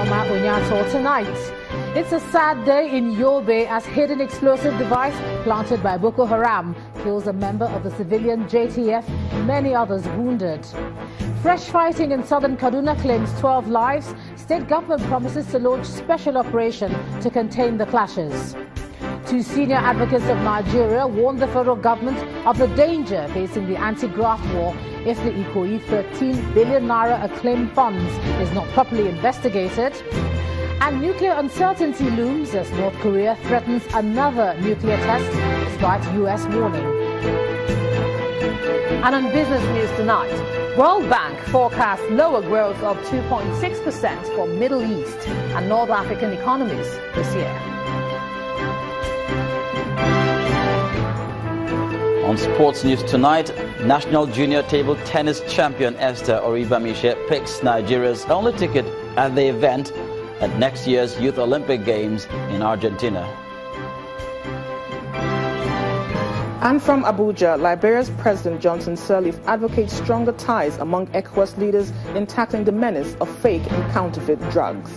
Chioma Onyato tonight. It's a sad day in Yobe as hidden explosive device planted by Boko Haram kills a member of the civilian JTF, many others wounded. Fresh fighting in southern Kaduna claims 12 lives. State government promises to launch special operation to contain the clashes. Two senior advocates of Nigeria warned the federal government of the danger facing the anti-graft war if the Ikoyi 13 billion naira acclaimed funds is not properly investigated. And nuclear uncertainty looms as North Korea threatens another nuclear test despite US warning. And on business news tonight, World Bank forecasts lower growth of 2.6% for Middle East and North African economies this year. On sports news tonight, national junior table tennis champion Esther Oribamishe picks Nigeria's only ticket at the event at next year's Youth Olympic Games in Argentina. And from Abuja, Liberia's President Johnson Sirleaf advocates stronger ties among ECOWAS leaders in tackling the menace of fake and counterfeit drugs.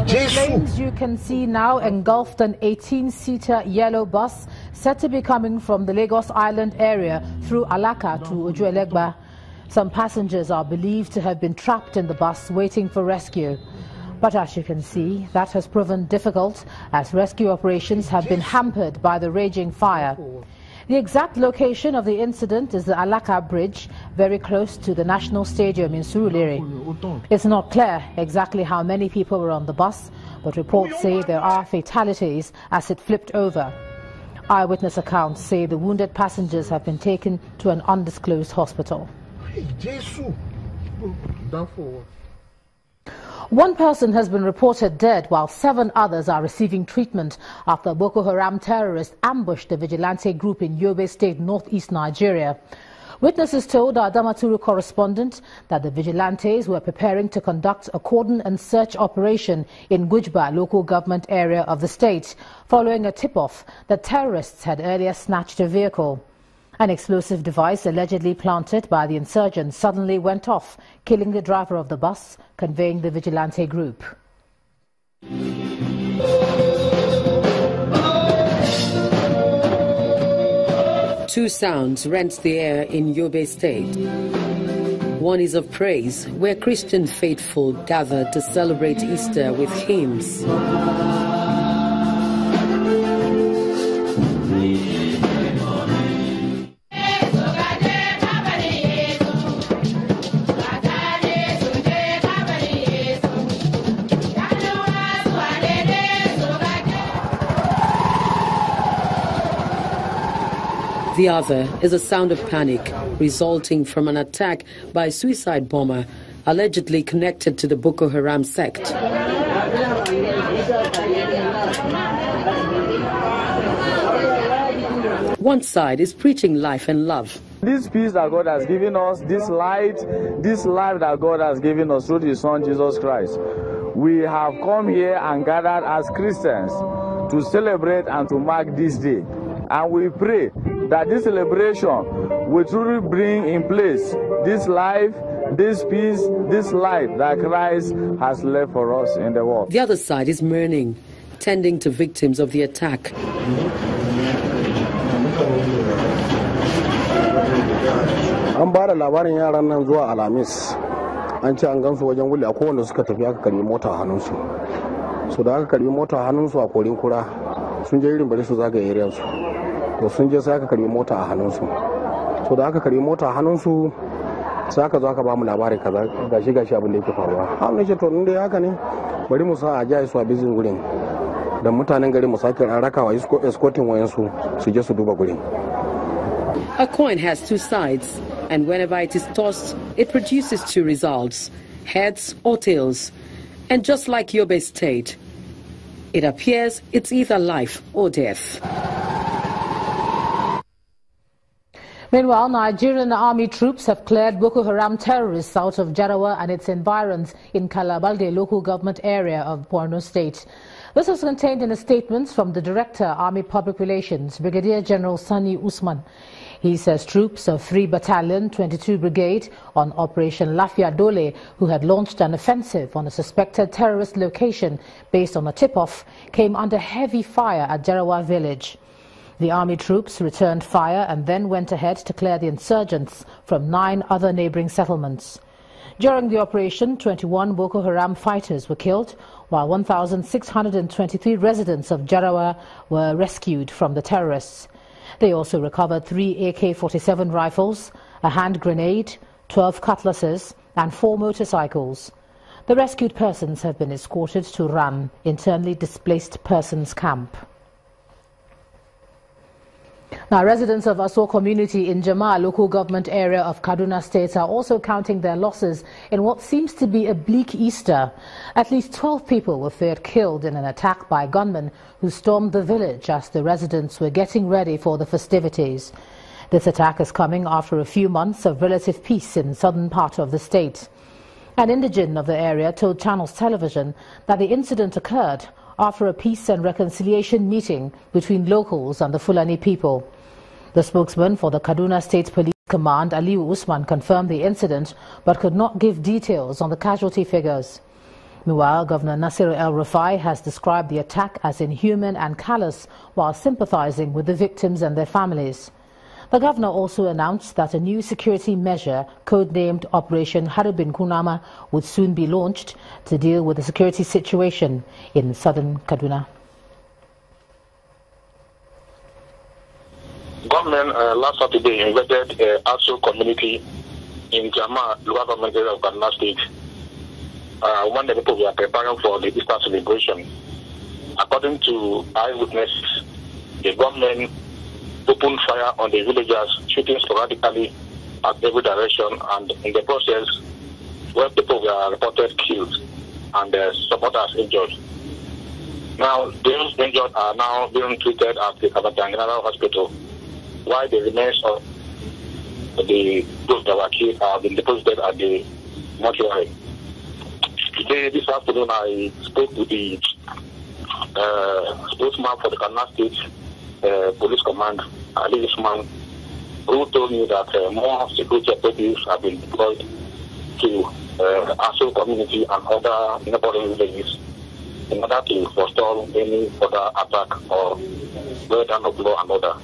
The flames you can see now engulfed an 18-seater yellow bus said to be coming from the Lagos Island area through Alaka to Otodo-Gbame. Some passengers are believed to have been trapped in the bus waiting for rescue. But as you can see, that has proven difficult as rescue operations have been hampered by the raging fire. The exact location of the incident is the Alaka Bridge, very close to the National Stadium in Surulere. It's not clear exactly how many people were on the bus, but reports say there are fatalities as it flipped over. Eyewitness accounts say the wounded passengers have been taken to an undisclosed hospital. One person has been reported dead while 7 others are receiving treatment after Boko Haram terrorists ambushed the vigilante group in Yobe State, northeast Nigeria. Witnesses told our Damaturu correspondent that the vigilantes were preparing to conduct a cordon and search operation in Gujba local government area of the state, following a tip-off that terrorists had earlier snatched a vehicle. An explosive device allegedly planted by the insurgents suddenly went off, killing the driver of the bus, conveying the vigilante group. Two sounds rent the air in Yobe State. One is of praise, where Christian faithful gather to celebrate Easter with hymns. The other is a sound of panic resulting from an attack by a suicide bomber allegedly connected to the Boko Haram sect. One side is preaching life and love. This peace that God has given us, this life that God has given us through His Son Jesus Christ, we have come here and gathered as Christians to celebrate and to mark this day. And we pray that this celebration will truly bring in place this life, this peace, this life that Christ has left for us in the world. The other side is mourning, tending to victims of the attack. An ba da labarin yaran nan zuwa Alhamis. An ce an gansu wajen wuli a kowanne suka tafi aka karbi mota a hannunsu. So da aka karbi mota a hannunsu a korin kura sun je irin bari su zagaye area su. To sun je sai aka karbi mota a hannunsu. So da aka karbi mota a hannunsu sai aka zo aka ba mu labari kaza gashi abin da yake faruwa. Har ne ce to in dai haka ne bari mu sa a jaye su a bizin gurin. Da mutanen gari mu sake an rakawa escorting wayansu su je su duba gurin. A coin has two sides, and whenever it is tossed, it produces two results, heads or tails. And just like Yobe State, it appears it's either life or death. Meanwhile, Nigerian Army troops have cleared Boko Haram terrorists out of Jarawa and its environs in Kalabalde local government area of Borno State. This was contained in a statement from the Director, Army Public Relations, Brigadier General Sani Usman. He says troops of 3 Battalion, 22 Brigade on Operation Lafia Dole, who had launched an offensive on a suspected terrorist location based on a tip-off, came under heavy fire at Jarawa village. The army troops returned fire and then went ahead to clear the insurgents from 9 other neighboring settlements. During the operation, 21 Boko Haram fighters were killed, while 1,623 residents of Jarawa were rescued from the terrorists. They also recovered 3 AK-47 rifles, a hand grenade, 12 cutlasses and 4 motorcycles. The rescued persons have been escorted to Ran, internally displaced persons camp. Now, residents of Aso community in Jama, local government area of Kaduna State, are also counting their losses in what seems to be a bleak Easter. At least 12 people were feared killed in an attack by gunmen who stormed the village as the residents were getting ready for the festivities. This attack is coming after a few months of relative peace in the southern part of the state. An indigene of the area told Channels Television that the incident occurred after a peace and reconciliation meeting between locals and the Fulani people. The spokesman for the Kaduna State Police Command, Aliu Usman, confirmed the incident but could not give details on the casualty figures. Meanwhile, Governor Nasir El-Rufai has described the attack as inhuman and callous while sympathizing with the victims and their families. The governor also announced that a new security measure, codenamed Operation Harubin Kunama, would soon be launched to deal with the security situation in southern Kaduna. Government last Saturday invaded Aso community in Jama, local government area of Kaduna State, when the people were preparing for the Easter celebration. According to eyewitnesses, the government opened fire on the villagers, shooting sporadically at every direction, and in the process, where people were reported killed and some others injured. Now, those injured are now being treated at the Kabata General Hospital, while the remains of those that were killed have been deposited at the mortuary. Today, this afternoon, I spoke with the spokesman for the Kaduna State Police Command, Ali Usman, who told me that more security operatives have been deployed to Aso community and other neighboring villages in order to forestall any further attack or wear down of law and order.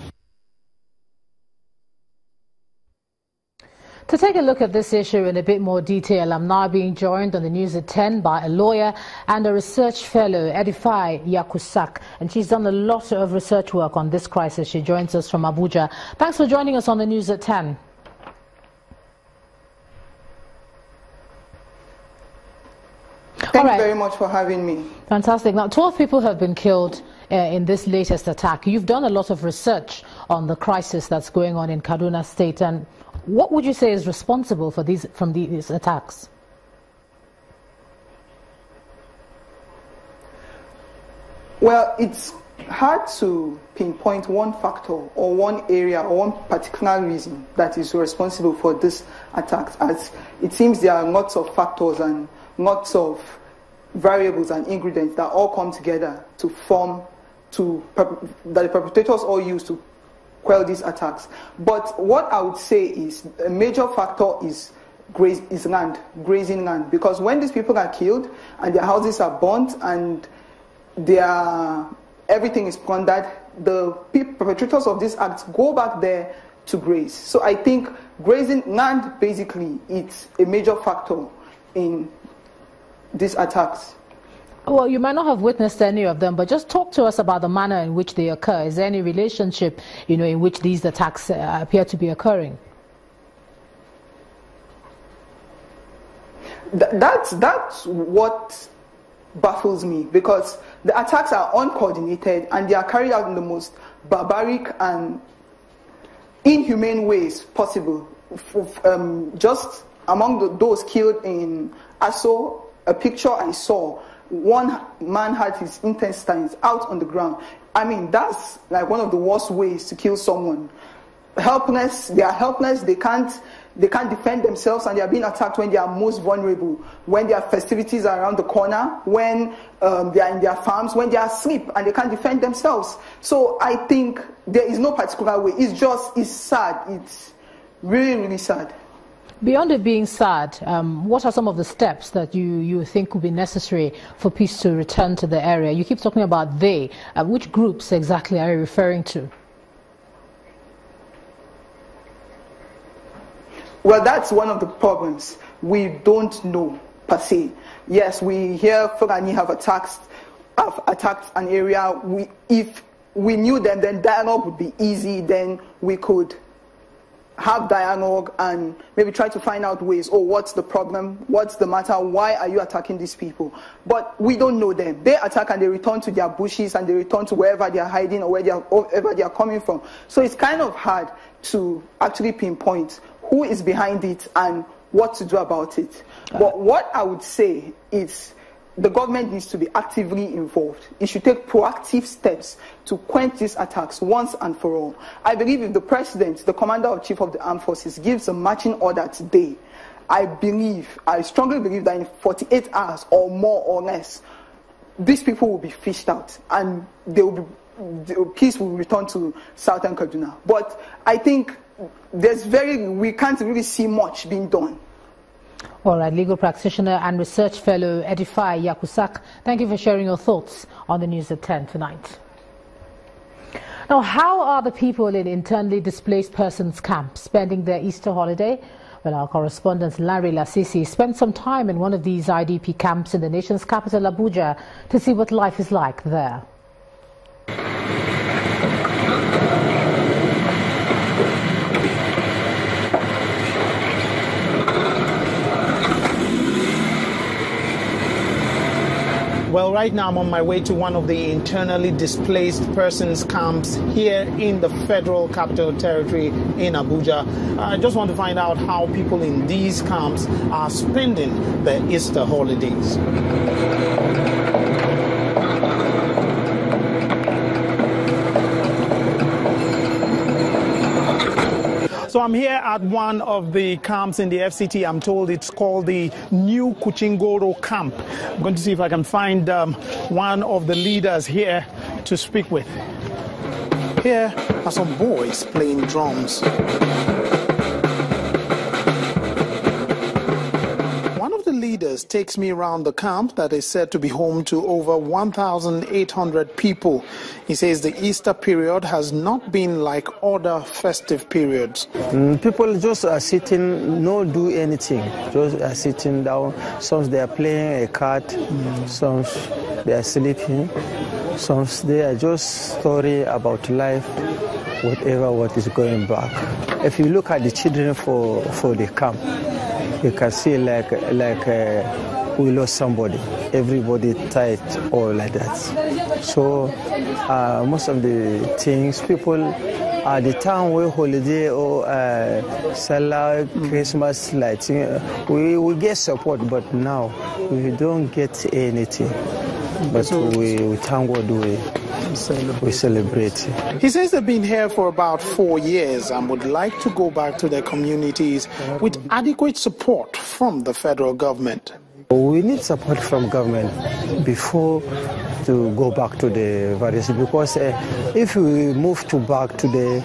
To take a look at this issue in a bit more detail, I'm now being joined on the news at 10 by a lawyer and a research fellow, Edify Yakusak, and she's done a lot of research work on this crisis. She joins us from Abuja. Thanks for joining us on the news at 10. Thank you very much for having me. Fantastic. Now, 12 people have been killed in this latest attack. You've done a lot of research on the crisis that's going on in Kaduna State, and what would you say is responsible for these attacks? Well, it's hard to pinpoint one factor or one area or one particular reason that is responsible for this attack, as it seems there are lots of factors and lots of variables and ingredients that all come together to form that the perpetrators all use to quell these attacks. But what I would say is a major factor is grazing land, because when these people are killed and their houses are burnt and everything is plundered, the perpetrators of these acts go back there to graze. So I think grazing land, basically, it's a major factor in these attacks. Well, you might not have witnessed any of them, but just talk to us about the manner in which they occur. Is there any relationship, in which these attacks appear to be occurring? That's what baffles me, because the attacks are uncoordinated and they are carried out in the most barbaric and inhumane ways possible. Just among those killed in Aso, a picture I saw, one man had his intestines out on the ground. I mean, that's like one of the worst ways to kill someone. Helpless, they are helpless, they can't defend themselves, and they are being attacked when they are most vulnerable, when their festivities are around the corner, when they are in their farms, when they are asleep and they can't defend themselves. So I think there is no particular way. It's sad. It's really, really sad. Beyond it being sad, what are some of the steps that you think would be necessary for peace to return to the area? You keep talking about they. Which groups exactly are you referring to? Well, that's one of the problems. We don't know, per se. Yes, we hear Fulani have attacked an area. If we knew them, then dialogue would be easy. Then we could have dialogue and maybe try to find out ways. Oh, what's the problem? What's the matter? Why are you attacking these people? But we don't know them. They attack and they return to their bushes and they return to wherever they are hiding or wherever they are coming from. So it's kind of hard to actually pinpoint who is behind it and what to do about it. But what I would say is the government needs to be actively involved. It should take proactive steps to quench these attacks once and for all. I believe if the president, the commander-in-chief of the armed forces, gives a marching order today, I strongly believe that in 48 hours or more or less, these people will be fished out and peace will return to southern Kaduna. But I think we can't really see much being done. All right, legal practitioner and research fellow Edify Yakusak, thank you for sharing your thoughts on the news at 10 tonight. Now, how are the people in internally displaced persons camps spending their Easter holiday? Well, our correspondent Larry Lasisi spent some time in one of these IDP camps in the nation's capital, Abuja, to see what life is like there. Well, right now I'm on my way to one of the internally displaced persons camps here in the Federal Capital Territory in Abuja. I just want to find out how people in these camps are spending their Easter holidays. So I'm here at one of the camps in the FCT. I'm told it's called the New Kuchingoro Camp. I'm going to see if I can find one of the leaders here to speak with. Here are some boys playing drums. One of the leaders takes me around the camp that is said to be home to over 1,800 people. He says the Easter period has not been like other festive periods. People just are sitting, no do anything, just are sitting down. Some they are playing a card, some they are sleeping, some they are just story about life, whatever what is going back. If you look at the children for the camp, you can see like we lost somebody. Everybody tight or like that. So most of the things, people at the time we holiday or Salah, Christmas lighting, we get support, but now we don't get anything. But we thank God we celebrate. He says they've been here for about 4 years and would like to go back to their communities with adequate support from the federal government. We need support from government before to go back to the various, because if we move back to the,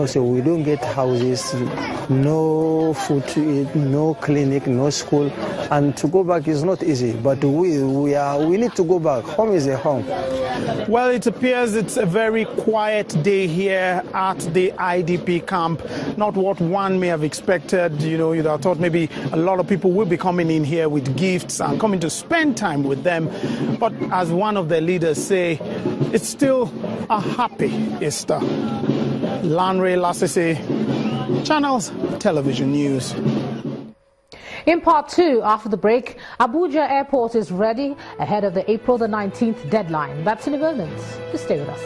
so we don't get houses, no food to eat, no clinic, no school, and to go back is not easy. But we need to go back. Home is a home. Well, it appears it's a very quiet day here at the IDP camp. Not what one may have expected. You'd have thought maybe a lot of people will be coming in here with gifts and coming to spend time with them. But as one of their leaders say, it's still a happy Easter. Lanre Lasisi, Channels Television News. In part 2, after the break, Abuja Airport is ready ahead of the April the 19th deadline. That's in a moment. Just stay with us.